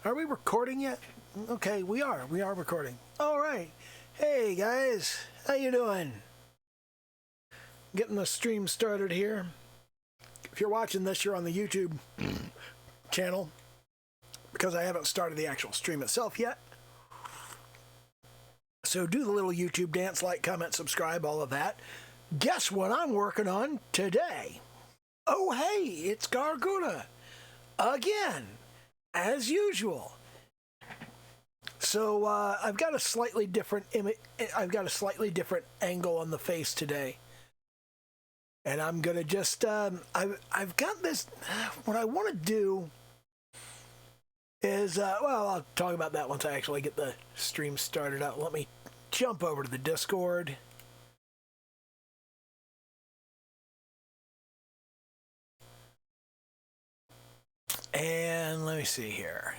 Are we recording yet? Okay, we are. We are recording. All right. Hey guys, how you doing? Getting the stream started here. If you're watching this, you're on the YouTube channel because I haven't started the actual stream itself yet. So do the little YouTube dance, like, comment, subscribe, all of that. Guess what I'm working on today? Oh, hey, it's Gura again, as usual. So I've got a slightly different angle on the face today, and I'm gonna just I've got this. What I want to do is well, I'll talk about that once I actually get the stream started out. Let me jump over to the Discord. And let me see here.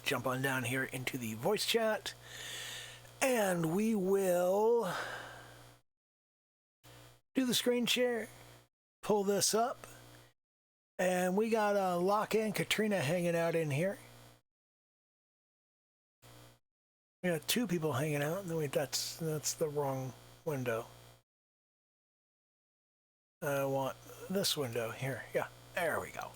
Jump on down here into the voice chat, and we will do the screen share, pull this up, and we got Locke and Katrina hanging out in here. We got two people hanging out. Wait, that's the wrong window. I want this window here. Yeah, there we go.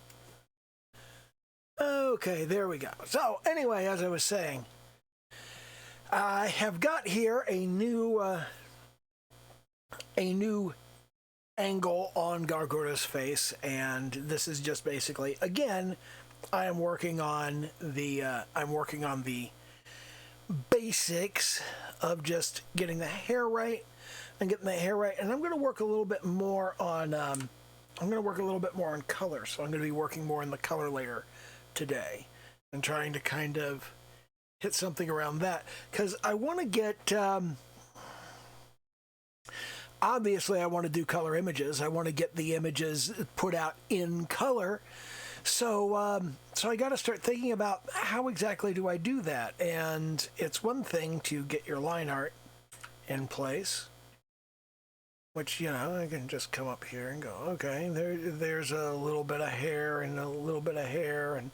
Okay, there we go. So anyway, as I was saying, I have got here a new angle on Gura's face, and this is just basically, again, I am working on the basics of just getting the hair right and I'm going to work a little bit more on color. So I'm going to be working more in the color layer today and trying to kind of hit something around that, because I want to get obviously I want to do color images. I want to get the images put out in color. So I got to start thinking about how exactly do I do that. And it's one thing to get your line art in place, which, you know, I can just come up here and go, okay, there's a little bit of hair and a little bit of hair, and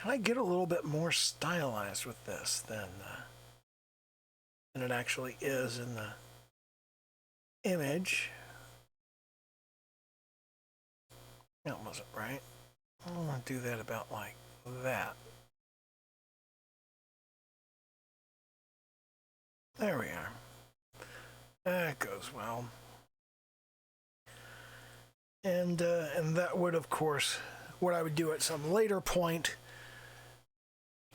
I get a little bit more stylized with this than it actually is in the image. That wasn't right. I want to do that about like that. There we are. That goes well. And that would, of course, what I would do at some later point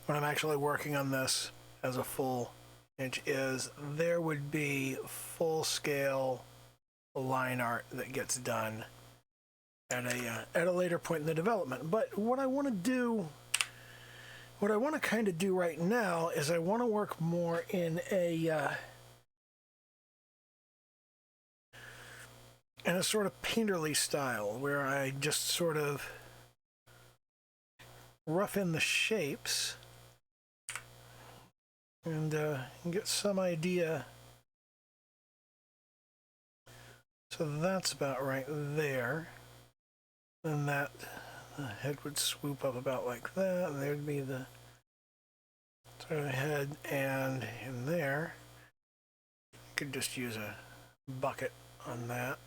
when I'm actually working on this as a full image is there would be full-scale line art that gets done at a later point in the development. But what I want to kind of do right now is I want to work more in a sort of painterly style where I just sort of rough in the shapes and get some idea. So that's about right there. And that the head would swoop up about like that, and there'd be the sort of head, and in there, you could just use a bucket on that.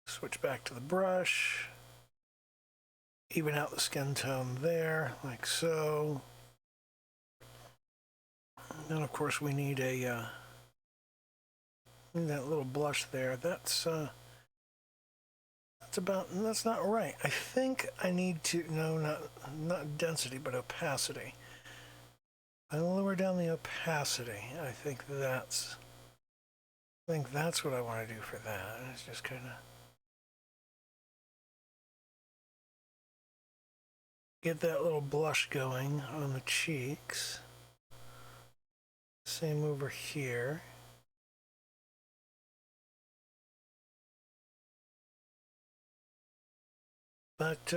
Switch back to the brush, even out the skin tone there, like so. And then, of course, we need that little blush there. That's not right. I think I need to, no, not density, but opacity. I lower down the opacity. I think that's what I want to do for that. It's just kind of get that little blush going on the cheeks. Same over here. But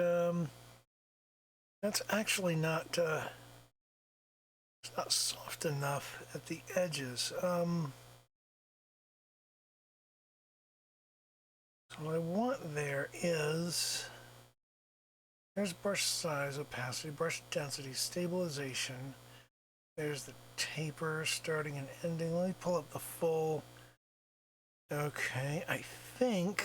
that's actually not it's not soft enough at the edges. So what I want there is, there's brush size, opacity, brush density, stabilization. There's the taper starting and ending. Let me pull up the full. Okay, I think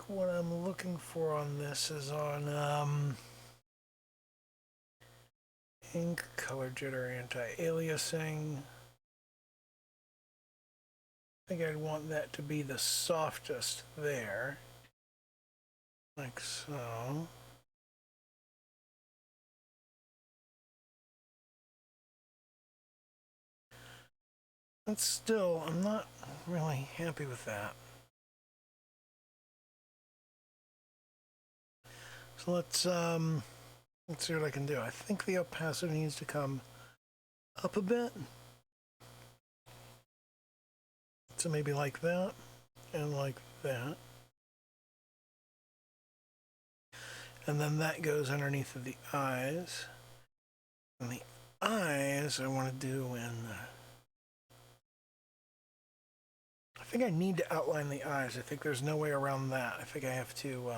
what I'm looking for on this is on ink, color jitter, anti-aliasing. I think I'd want that to be the softest there, like so. But still, I'm not really happy with that. So let's see what I can do. I think the opacity needs to come up a bit. So maybe like that and like that. And then that goes underneath of the eyes. And the eyes I want to do in... I think I need to outline the eyes. I think there's no way around that. I think I have to...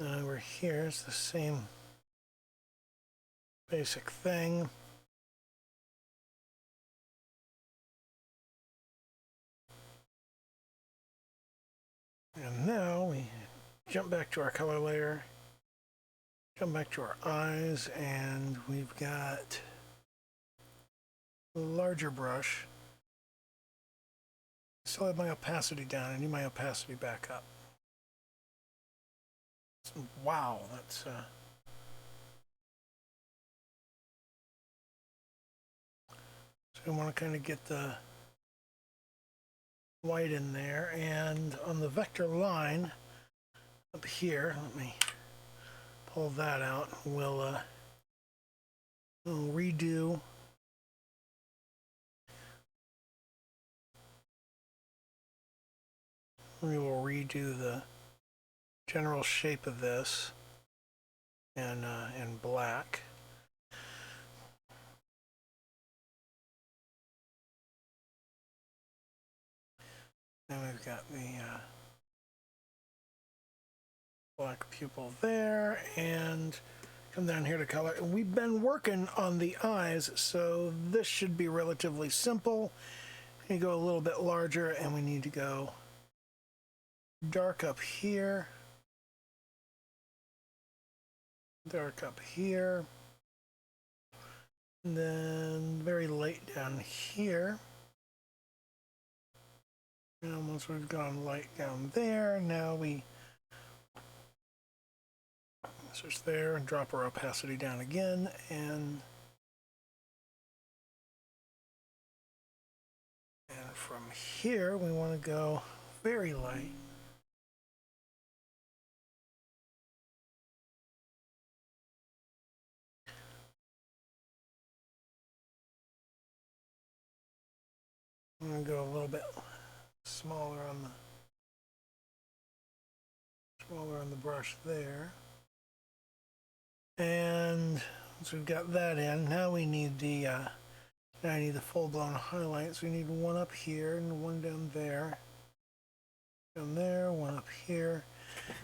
over here is the same basic thing. And now we jump back to our color layer, jump back to our eyes, and we've got a larger brush. Still have my opacity down. I need my opacity back up. So, wow, that's so I want to kind of get the white in there, and on the vector line up here, let me pull that out. We'll redo the general shape of this in black. Then we've got the black pupil there, and come down here to color. And we've been working on the eyes, so this should be relatively simple. We go a little bit larger, and we need to go dark up here, dark up here, and then very light down here. And once we've gone light down there, now we switch there and drop our opacity down again, and from here we want to go very light. I'm going to go a little bit smaller on the brush there. And once we've got that in, now we need the full-blown highlights. We need one up here and one down there. Down there, one up here.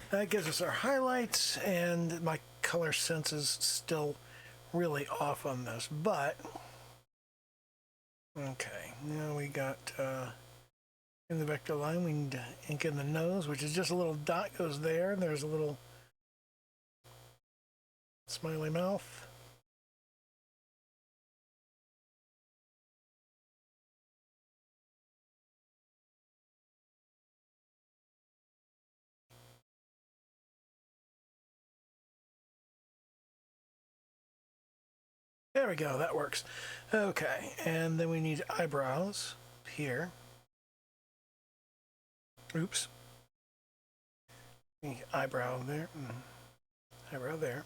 That gives us our highlights, and my color sense is still really off on this, but okay, now we got in the vector line, we need to ink in the nose, which is just a little dot goes there, and there's a little smiley mouth. There we go, that works. Okay, and then we need eyebrows here. Oops. Eyebrow there, eyebrow there,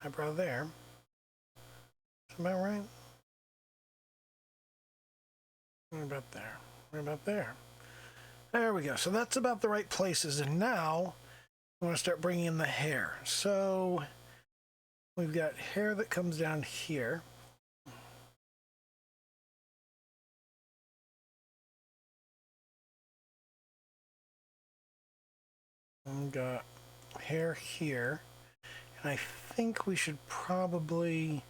eyebrow there. Am I right? What about there? What about there? There we go. So that's about the right places. And now I want to start bringing in the hair. So we've got hair that comes down here. We've got hair here. And I think we should probably,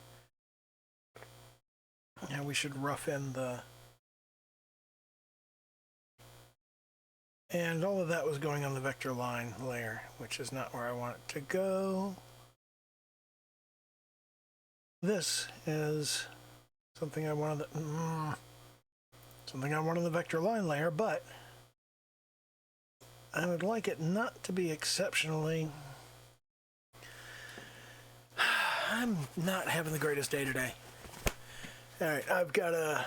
yeah, we should rough in the, and all of that was going on the vector line layer, which is not where I want it to go. This is something I want on the vector line layer, but I would like it not to be exceptionally. I'm not having the greatest day today. All right, I've got a.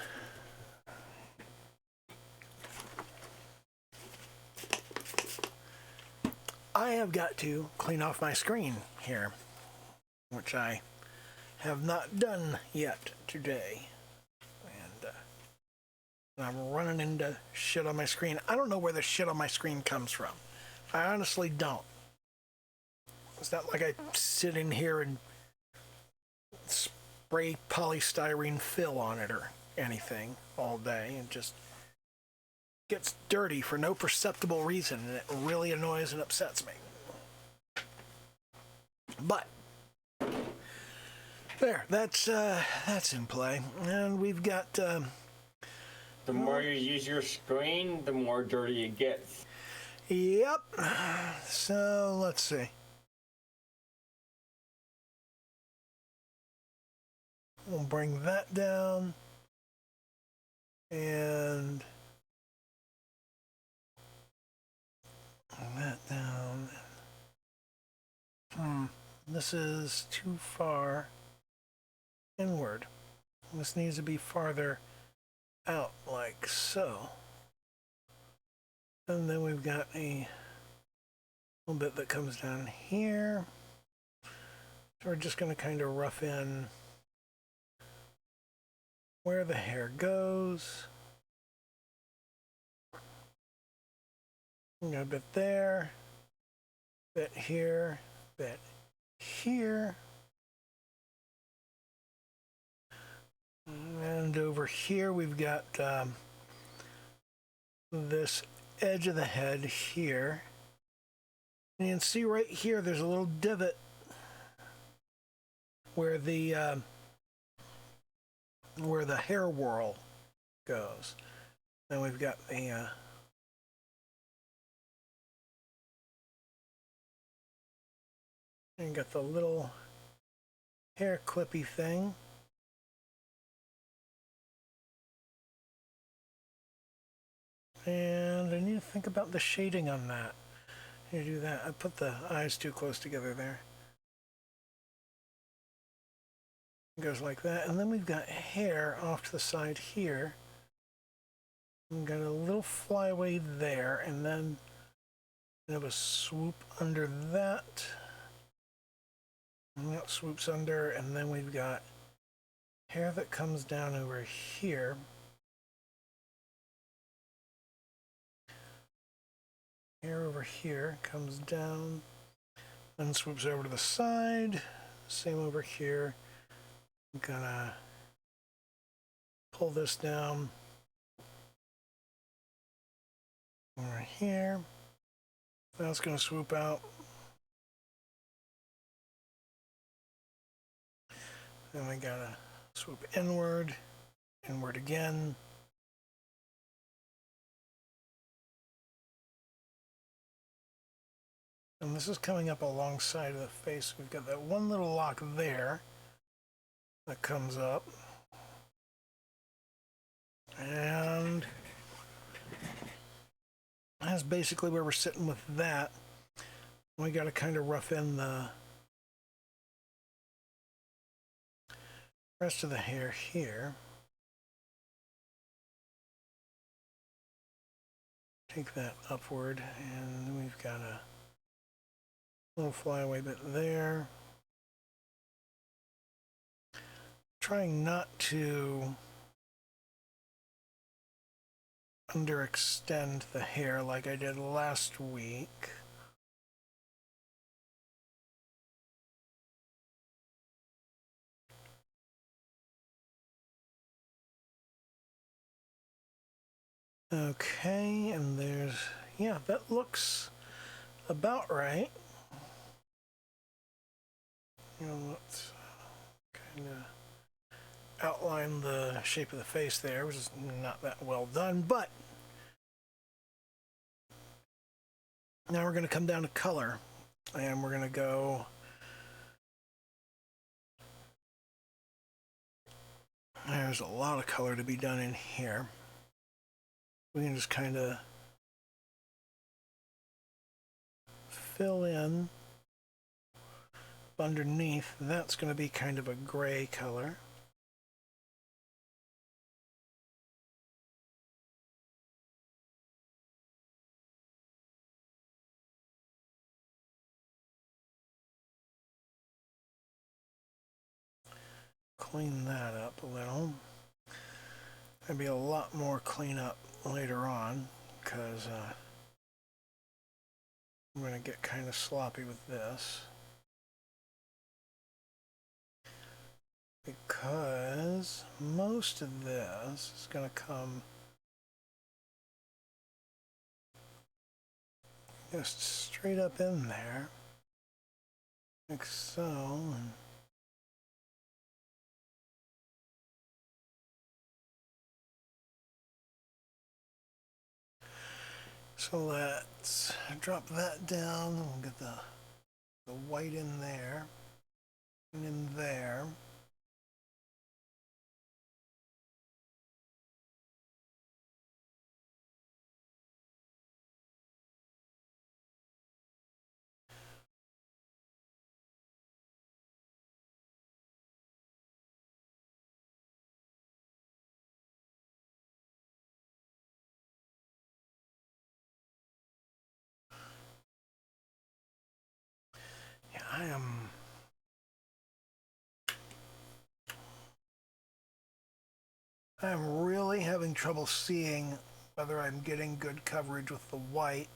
I have got to clean off my screen here, which I have not done yet today. And I'm running into shit on my screen. I don't know where the shit on my screen comes from. I honestly don't. It's not like I sit in here and spray polystyrene fill on it or anything all day and just gets dirty for no perceptible reason, and it really annoys and upsets me. But there, that's in play, and we've got. The more you use your screen, the more dirty it gets. Yep. So let's see. We'll bring that down, and that down. This is too far inward. This needs to be farther out, like so. And then we've got a little bit that comes down here. So we're just going to kind of rough in where the hair goes. Got a bit there, bit here, bit here. And over here we've got this edge of the head here. And you can see right here there's a little divot where the hair whorl goes. Then we've got the and got the little hair clippy thing. And I need to think about the shading on that. I need to do that. I put the eyes too close together there. It goes like that. And then we've got hair off to the side here. We've got a little flyaway there, and then we have a swoop under that. And that swoops under, and then we've got hair that comes down over here. Hair over here comes down, then swoops over to the side. Same over here. I'm gonna pull this down over here. That's gonna swoop out. Then we gotta swoop inward, inward again. And this is coming up alongside of the face. We've got that one little lock there that comes up. And that's basically where we're sitting with that. We got to kind of rough in the rest of the hair here. Take that upward, and we've got a little flyaway bit there. Trying not to underextend the hair like I did last week. Okay, and there's, yeah, that looks about right. You know, let's kind of outline the shape of the face there, which is not that well done, but now we're going to come down to color, and we're going to go, there's a lot of color to be done in here. We can just kind of fill in underneath. That's going to be kind of a gray color. Clean that up a little. There'll be a lot more cleanup later on because I'm going to get kind of sloppy with this. Because most of this is going to come just straight up in there, like so. So let's drop that down. We'll get the white in there and in there. Yeah, I'm really having trouble seeing whether I'm getting good coverage with the white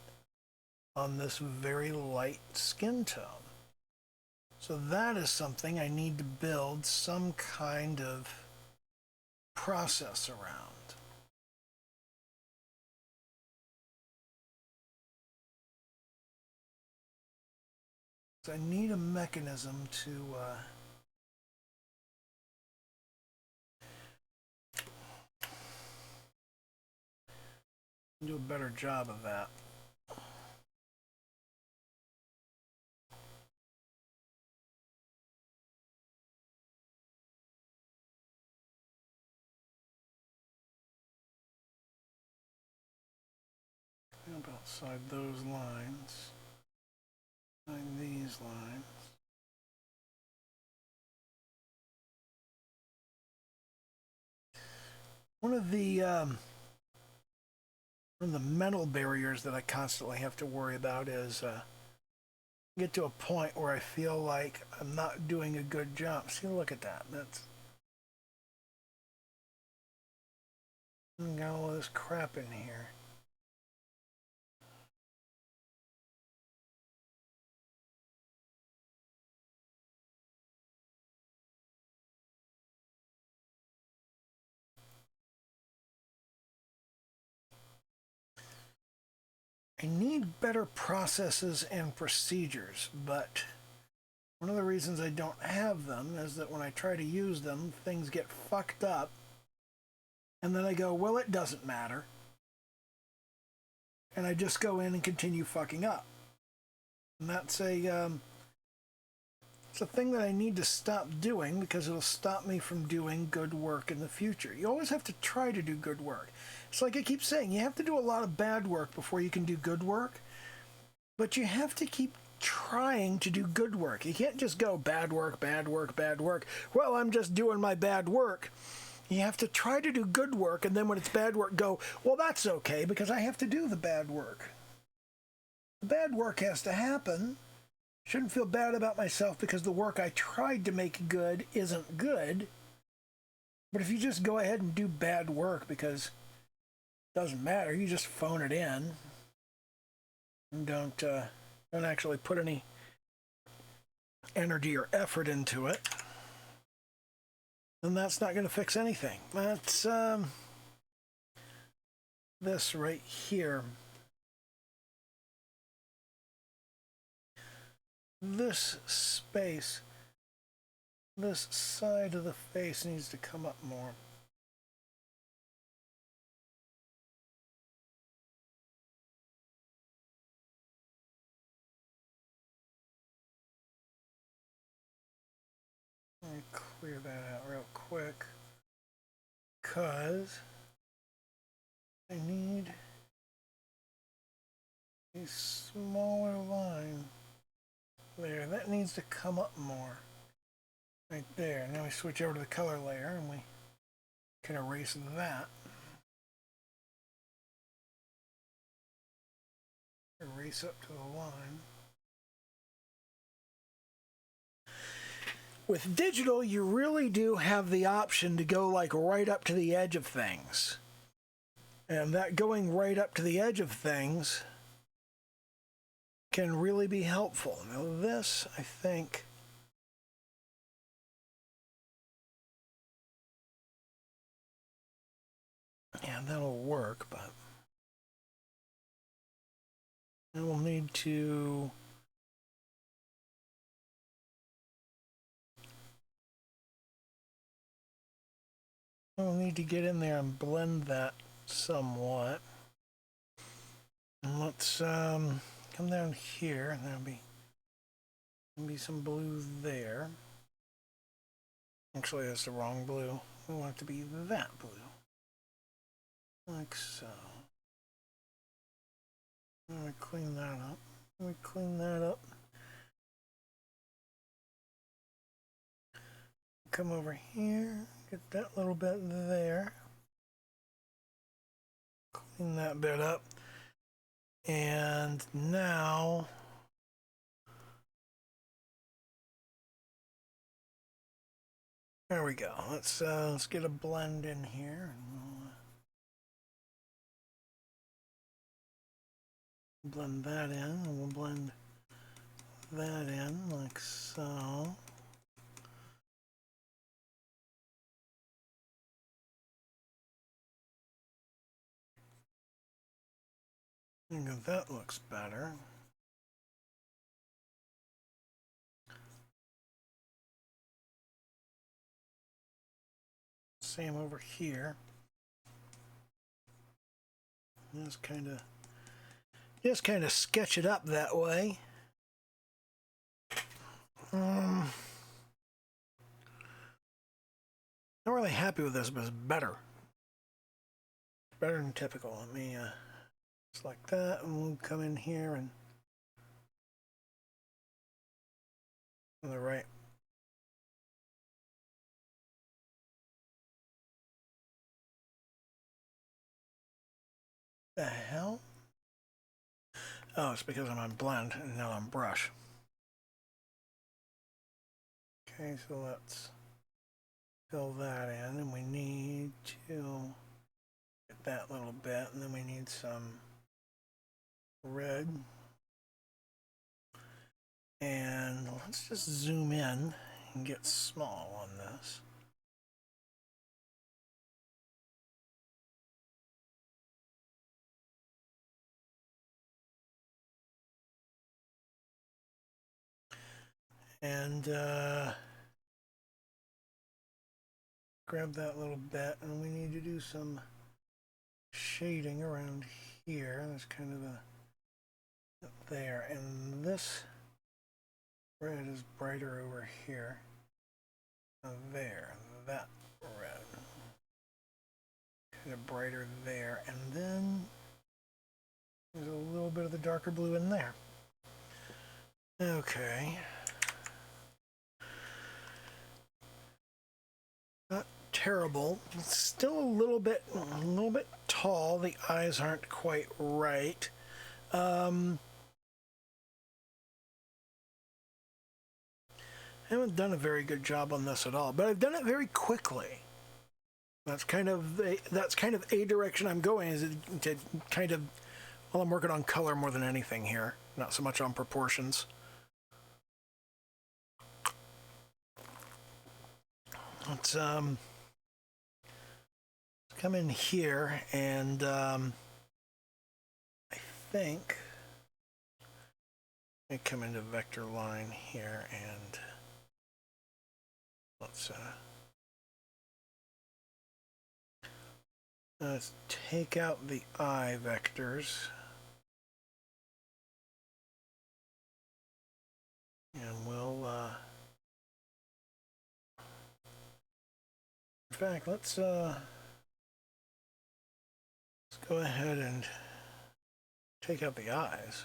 on this very light skin tone. So that is something I need to build some kind of process around. So I need a mechanism to do a better job of that. Outside those lines, and these lines. One of the mental barriers that I constantly have to worry about is get to a point where I feel like I'm not doing a good job. See, look at that. That's got all this crap in here. I need better processes and procedures, but one of the reasons I don't have them is that when I try to use them, things get fucked up. And then I go, well, it doesn't matter. And I just go in and continue fucking up. And that's it's a thing that I need to stop doing because it'll stop me from doing good work in the future. You always have to try to do good work. It's like I keep saying, you have to do a lot of bad work before you can do good work. But you have to keep trying to do good work. You can't just go bad work, bad work, bad work. Well, I'm just doing my bad work. You have to try to do good work, and then when it's bad work, go, well, that's okay because I have to do the bad work. The bad work has to happen. Shouldn't feel bad about myself because the work I tried to make good isn't good. But if you just go ahead and do bad work because doesn't matter. You just phone it in and don't actually put any energy or effort into it. And that's not going to fix anything. That's this right here. This space, this side of the face needs to come up more. Let me clear that out real quick, because I need a smaller line there. That needs to come up more. Right there. Now we switch over to the color layer and we can erase that. Erase up to the line. With digital, you really do have the option to go like right up to the edge of things. And that going right up to the edge of things can really be helpful. Now this, I think, yeah, that'll work, but I will need to get in there and blend that somewhat. And let's come down here, and there'll be some blue there. Actually, that's the wrong blue. We want it to be that blue. Like so. Let me clean that up. Let me clean that up. Come over here, get that little bit there. Clean that bit up. And now there we go. Let's get a blend in here, and we'll blend that in, and we'll blend that in like so. I think that looks better. Same over here. Just kind of sketch it up that way. Not really happy with this, but it's better. Better than typical. Let me just like that, and we'll come in here and on the right. The hell? Oh, it's because I'm on blend and now I'm brush. Okay, so let's fill that in, and we need to get that little bit, and then we need some red. And let's just zoom in and get small on this. And grab that little bit, and we need to do some shading around here. That's kind of up there, and this red is brighter over here. There, that red kind of brighter there, and then there's a little bit of the darker blue in there. Okay. Not terrible. It's still a little bit tall. The eyes aren't quite right. I haven't done a very good job on this at all, but I've done it very quickly. That's kind of a direction I'm going, is to kind of, well, I'm working on color more than anything here, not so much on proportions. Let's come in here, and I think I come into vector line here, and let's take out the eye vectors, and we'll in fact, let's go ahead and take out the eyes.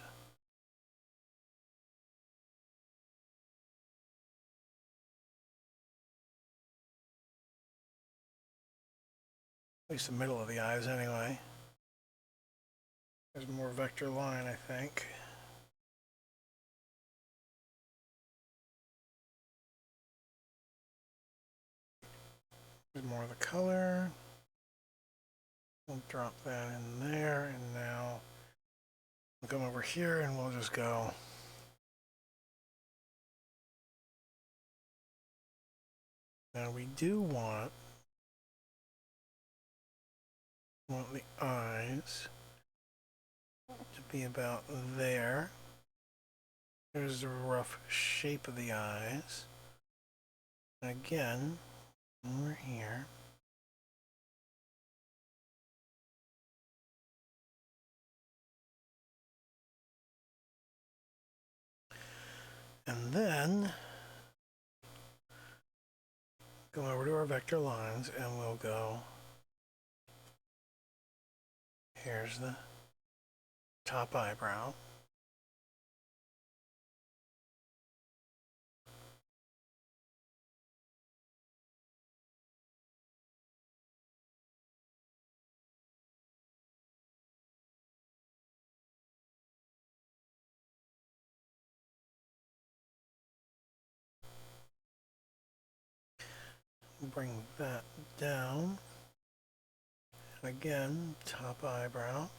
At least the middle of the eyes, anyway. There's more vector line, I think. There's more of the color. We'll drop that in there, and now we'll come over here and we'll just go now. We do want the eyes to be about there. There's the rough shape of the eyes. And again, over here. And then go over to our vector lines, and we'll go, here's the top eyebrow. Bring that down. And again, top eyebrow.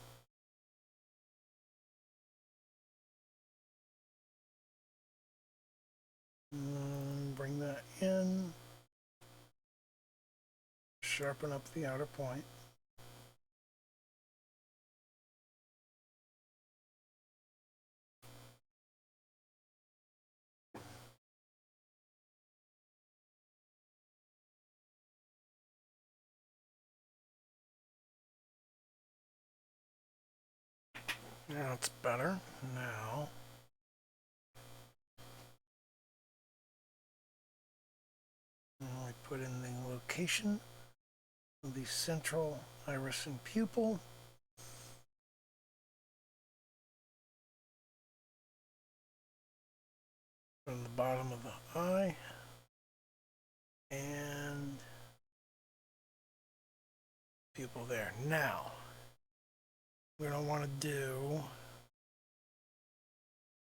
Bring that in. Sharpen up the outer point. Now it's better. Now we put in the location of the central iris and pupil. From the bottom of the eye. And pupil there. Now, we're going to want to do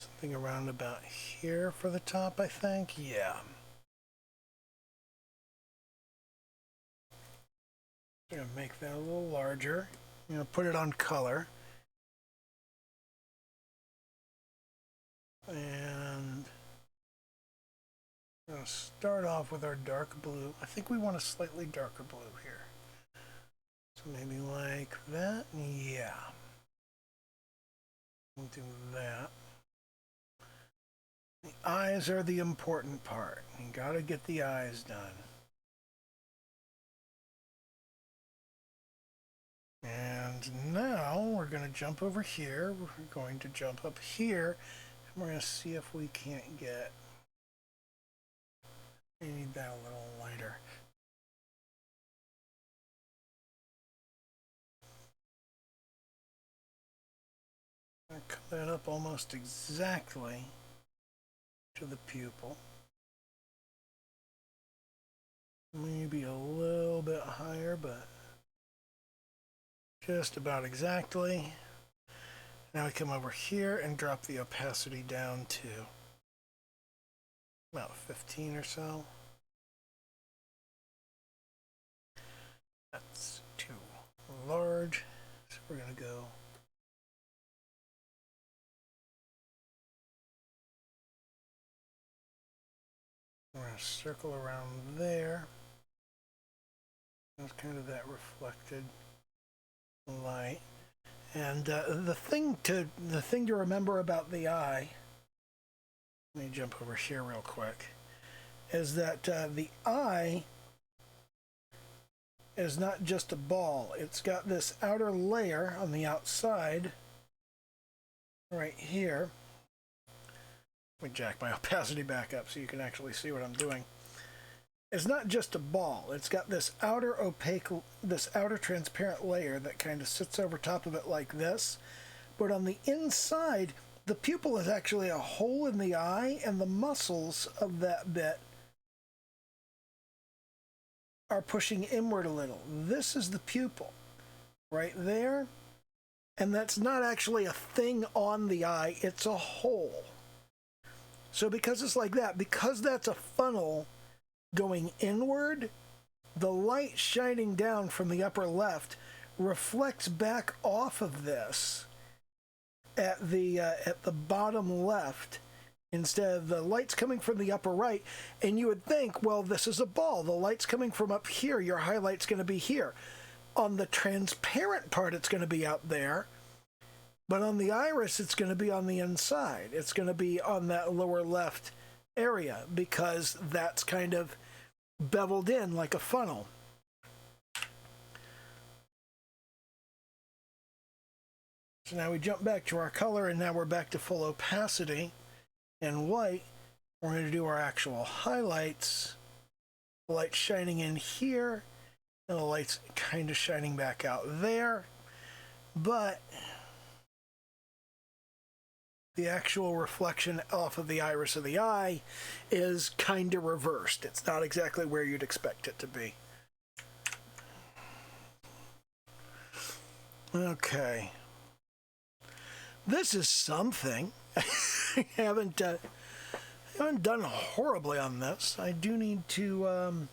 something around about here for the top, I think. Yeah. I'm going to make that a little larger. I'm going to put it on color. And I'm going to start off with our dark blue. I think we want a slightly darker blue here. So maybe like that. Yeah. We'll do that. The eyes are the important part. You gotta get the eyes done. And now we're going to jump over here. We're going to jump up here. And we're going to see if we can't get... We need that a little lighter. I cut that up almost exactly to the pupil. Maybe a little bit higher, but just about exactly. Now we come over here and drop the opacity down to about 15 or so. large. So we're going to go we're going to circle around there. That's kind of that reflected light. And the thing to remember about the eye, let me jump over here real quick, is that the eye is not just a ball. It's got this outer layer on the outside right here. Let me jack my opacity back up so you can actually see what I'm doing. It's not just a ball. It's got this outer opaque, this outer transparent layer that kind of sits over top of it like this. But on the inside, the pupil is actually a hole in the eye, and the muscles of that bit are pushing inward a little. This is the pupil right there. And that's not actually a thing on the eye. It's a hole. So because it's like that, because that's a funnel going inward, the light shining down from the upper left reflects back off of this at the bottom left instead of the light's coming from the upper right. And you would think, well, this is a ball. The light's coming from up here. Your highlight's going to be here. On the transparent part, it's going to be out there. But on the iris, it's going to be on the inside. It's going to be on that lower left area because that's kind of beveled in like a funnel. So now we jump back to our color, and now we're back to full opacity and white. We're going to do our actual highlights. The light's shining in here, and the light's kind of shining back out there. But the actual reflection off of the iris of the eye is kind of reversed. It's not exactly where you'd expect it to be. Okay. This is something. I haven't done horribly on this. I do need to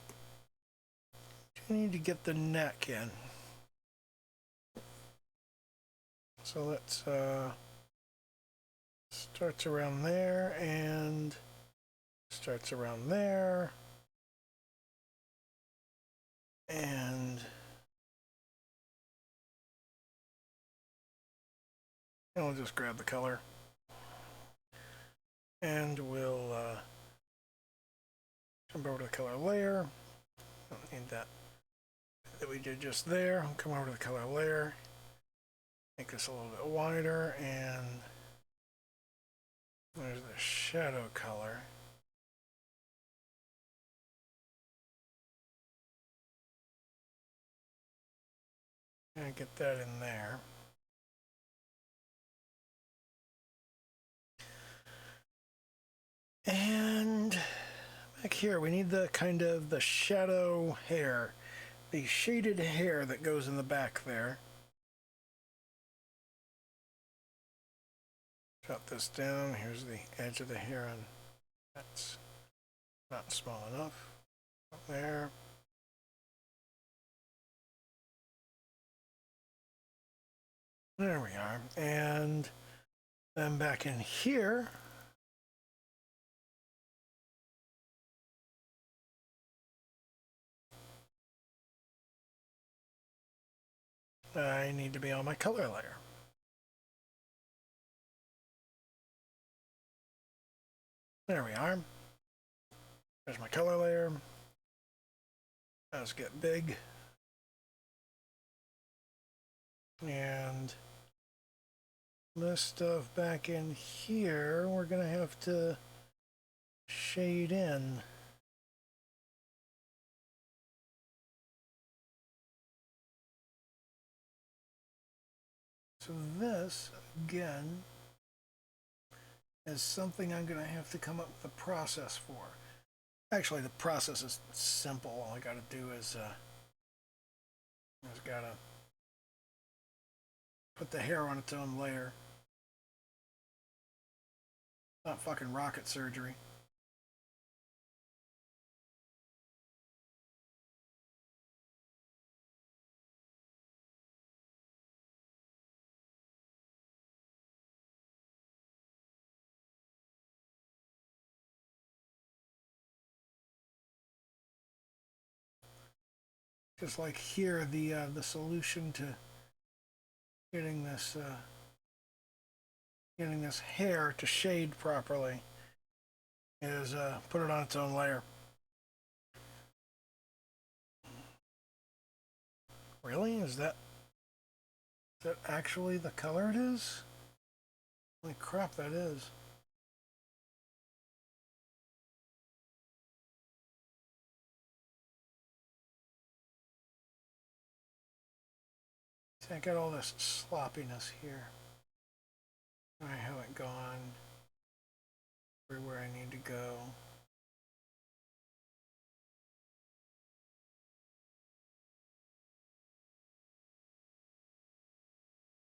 get the neck in. So let's starts around there and starts around there, and I'll just grab the color, and we'll jump over to the color layer. Don't need that we did just there. I'll come over to the color layer, make this a little bit wider, and there's the shadow color. And get that in there. And back here, we need the kind of the shadow hair, the shaded hair that goes in the back there. Drop this down. Here's the edge of the hair, and that's not small enough. Up there. There we are. And then back in here, I need to be on my color layer. There we are. There's my color layer. Let's get big. And this stuff back in here, we're going to have to shade in. So this, again, is something I'm going to have to come up with a process for. Actually, the process is simple. All I got to do is just got to put the hair on its own layer. Not fucking rocket surgery. just like here, the solution to getting this hair to shade properly is put it on its own layer. Really? Is that actually the color it is? Holy crap, that is. See, I got all this sloppiness here. I haven't gone everywhere I need to go.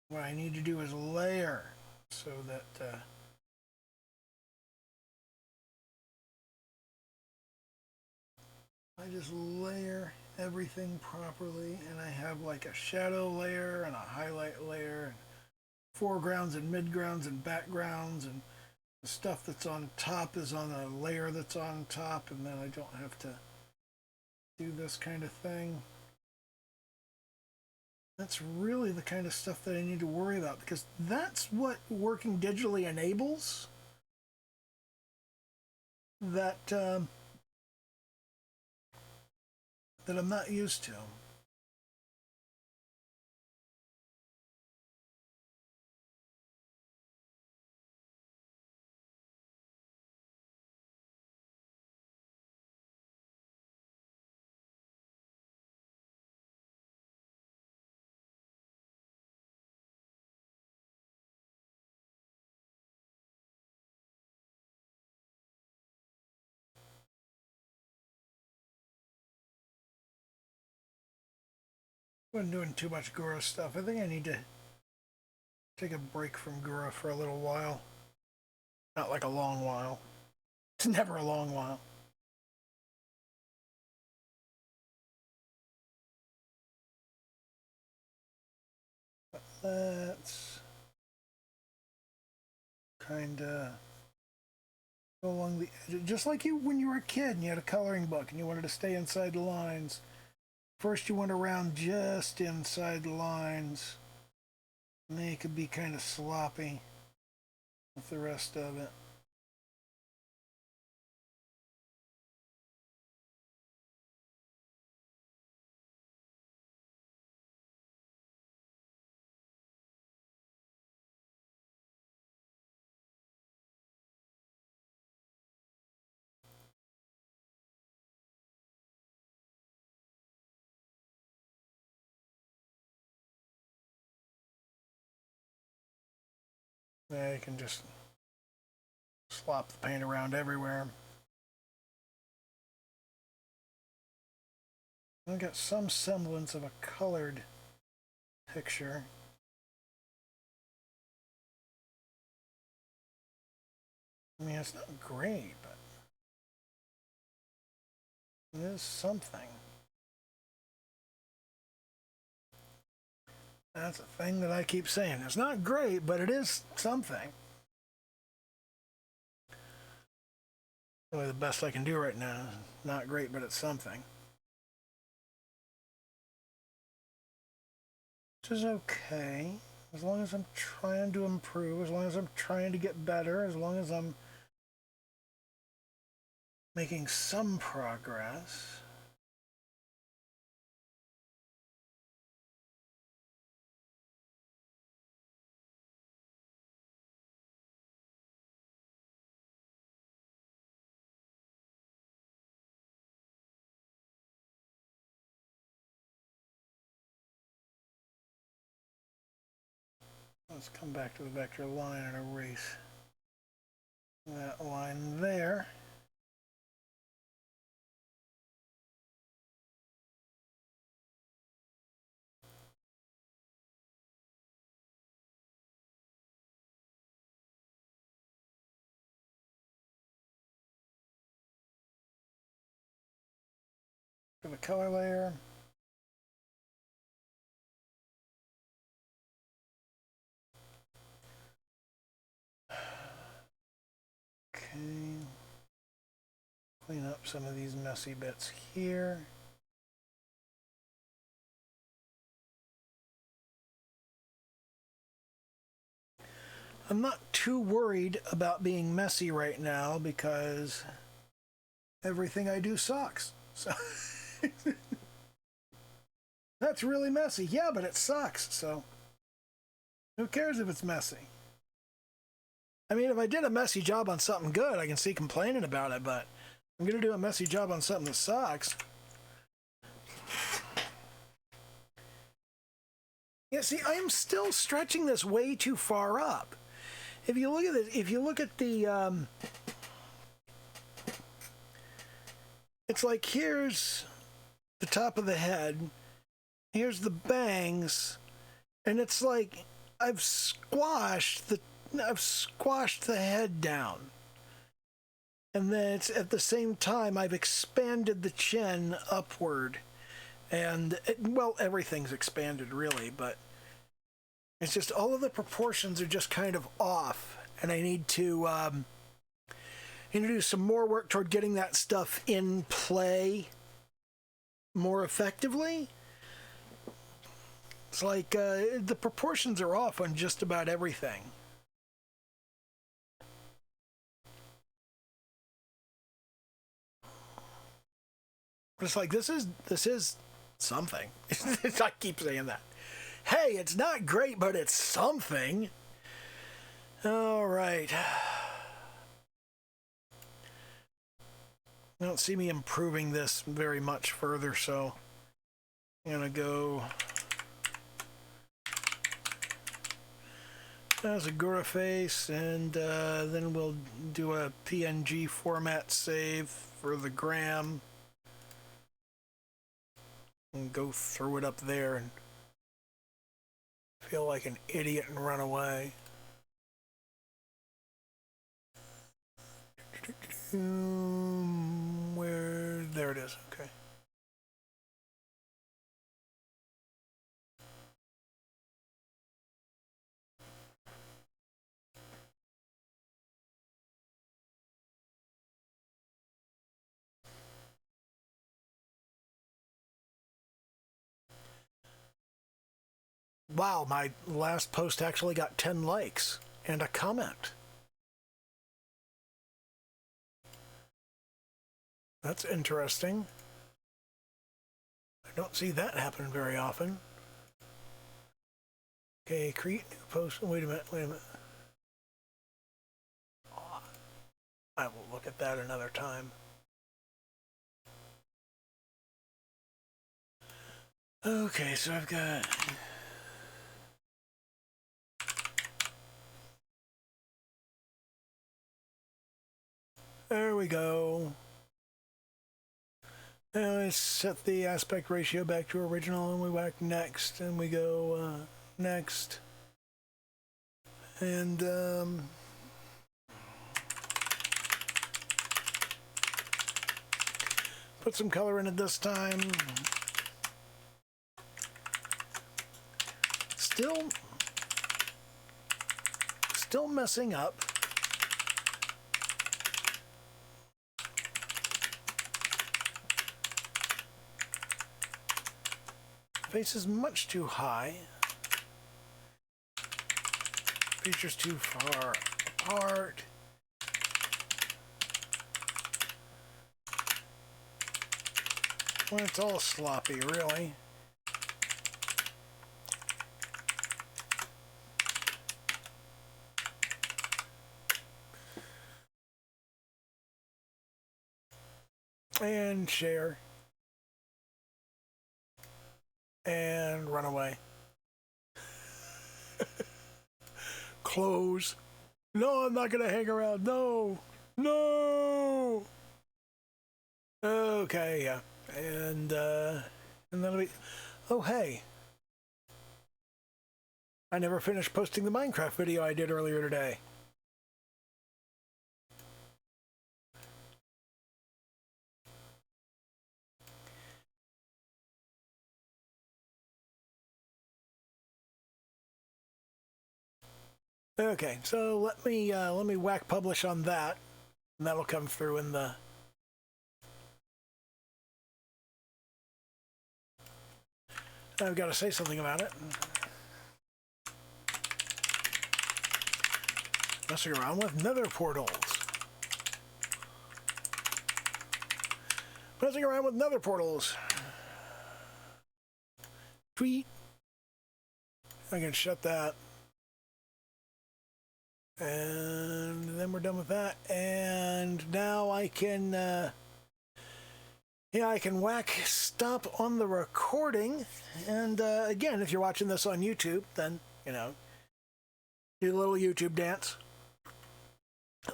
What I need to do is layer so that I just layer everything properly, and I have like a shadow layer and a highlight layer, and foregrounds and midgrounds and backgrounds, and the stuff that's on top is on a layer that's on top, and then I don't have to do this kind of thing. That's really the kind of stuff that I need to worry about, because that's what working digitally enables. That I'm not used to. I've been doing too much Gura stuff. I think I need to take a break from Gura for a little while. Not like a long while. It's never a long while. But let's kind of go along the edge. Just like you when you were a kid and you had a coloring book and you wanted to stay inside the lines. First you went around just inside the lines. And then you could be kind of sloppy with the rest of it. There you can just slop the paint around everywhere. I got some semblance of a colored picture. I mean, it's not great, but it is something. That's a thing that I keep saying. It's not great, but it is something. Really the best I can do right now. Not great, but it's something. Which is okay. As long as I'm trying to improve, as long as I'm trying to get better, as long as I'm making some progress. Let's come back to the vector line and erase that line there. For the color layer. Okay. Clean up some of these messy bits here. I'm not too worried about being messy right now because everything I do sucks. So that's really messy. Yeah, but it sucks. So who cares if it's messy? I mean, if I did a messy job on something good, I can see complaining about it, but I'm going to do a messy job on something that sucks. Yeah, see, I am still stretching this way too far up. If you look at it, if you look at the, it's like here's the top of the head, here's the bangs, and it's like I've squashed the head down. And then it's at the same time I've expanded the chin upward. And, well, everything's expanded really, but it's just all of the proportions are just kind of off. And I need to do some more work toward getting that stuff in play more effectively. It's like the proportions are off on just about everything. It's like this is something. I keep saying that. Hey, it's not great, but it's something. All right. I don't see me improving this very much further, so I'm gonna go as a Gura face, and then we'll do a PNG format save for the gram. And go throw it up there and feel like an idiot and run away. Where? There it is. Okay. Wow, my last post actually got 10 likes and a comment. That's interesting. I don't see that happen very often. Okay, create new post. Wait a minute. Oh, I will look at that another time. Okay, so I've got... There we go. Now I set the aspect ratio back to original, and we whack next, and we go next. And put some color in it this time. Still messing up. Face is much too high. Features too far apart. Well, it's all sloppy, really. And share. And run away. Close. No, I'm not gonna hang around. No. Okay, yeah. And that'll be... Oh, hey. I never finished posting the Minecraft video I did earlier today. Okay, so let me whack publish on that, and that'll come through in the... I've got to say something about it. Messing around with nether portals. Messing around with nether portals. Tweet. I can shut that. And then we're done with that. And now I can, I can whack stop on the recording. And again, if you're watching this on YouTube, then, do a little YouTube dance.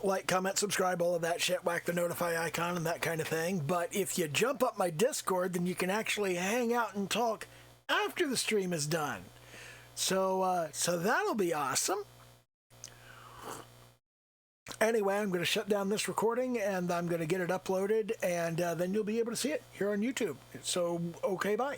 Like, comment, subscribe, all of that shit, whack the notify icon and that kind of thing. But if you jump up my Discord, then you can actually hang out and talk after the stream is done. So that'll be awesome. Anyway, I'm going to shut down this recording and I'm going to get it uploaded, and then you'll be able to see it here on YouTube. So, okay, bye.